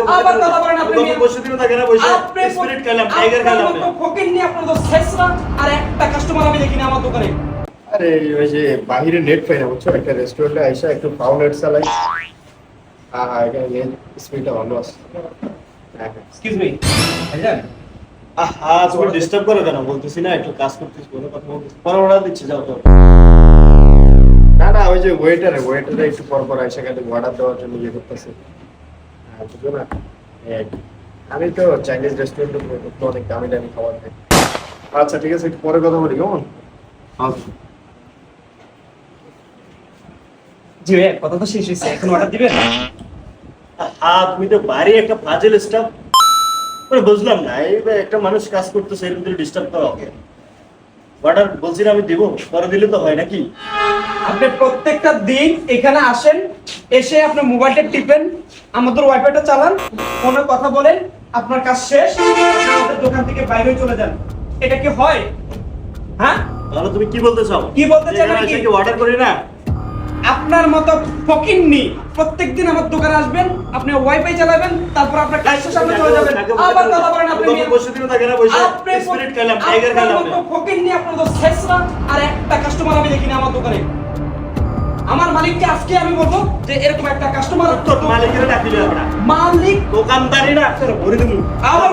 আবার কথা বলেন আপনি গত 25 দিনও থাকে না বসে স্পিরিট খেলাম, টাইগার খেলাম। ফকির নিয়ে আপনার তো শেষরা আর একটা কাস্টমার আমি দেখিনি আমার দোকানে। আরে ওই যে বাহিরে নেট পাই না বুঝছো, একটা রেস্টুরেন্টে আইসা একটু পাও নেট চালাই। হ্যাঁ এখানে নেট স্পিডটা ভালো আছে। হ্যাঁ এক্সকিউজ মি ভাইজান, আহা তুমি ডিস্টার্ব করো কেন? বলতেছি না একটু কাজ করতেছি, বলে কথা বলতেছি, পরে অর্ডার দিচ্ছি, যাও যাও। না না ওই যে ওয়েটারে একটু পর পর আইসা গেলে অর্ডার দেওয়ার জন্য ইয়ে করতেছে। হ্যাঁ বুঝছো না, এই আর কি। আমি তো চাইনিজ রেস্টুরেন্টে তো অনেক দামি দামি খাবার খাই। আচ্ছা ঠিক আছে, একটু পরে কথা বলি কেমন? আচ্ছা জি ভাই কথা তো শেষ হয়েছে, এখন অর্ডার দিবেন? আহা তুমি তো বাড়ি একটা ফাজিল স্টাফ, মানে বুঝলাম না এই যে একটা মানুষ কাজ করতেছে এর ভিতরে ডিস্টার্ব করা হবে। অর্ডার বলছি না আমি দিব, পরে দিলে তো হয় নাকি? আপনি প্রত্যেকটা দিন এখানে আসেন, এসে আপনার মোবাইলটা টিপেন, আমাদের ওয়াইফাইটা চালান, ফোনে কথা বলেন, আপনার কাজ শেষ, আপনি আমাদের দোকান থেকে বাইরে চলে যান। এটা কি হয়? হ্যাঁ তাহলে তুমি কি বলতে চাও? কি বলতে চাই এখানে নাকি? এসে কি অর্ডার করি না? আপনার মতো ফকিন্নি প্রত্যেকদিন আমার দোকানে আসবেন, আপনি ওয়াইফাই চালাবেন, তারপর আপনার কাজ শেষ আপনি চলে যাবেন। আবার কথা বলেন আপনি গত 25 দিনও থাকে না বসে স্পিরিট খেলাম, টাইগার খেলাম। ফকিন্নি আপনার তো শেষরা আর একটা কাস্টমার আমি দেখিনি আমার দোকানে। আমার মালিককে আজকে আমি বলবো যে এরকম একটা কাস্টমার তোর মালিকের ডাকিলে হবে না, মালিক দোকানদারি না ভরে দেবো। আবার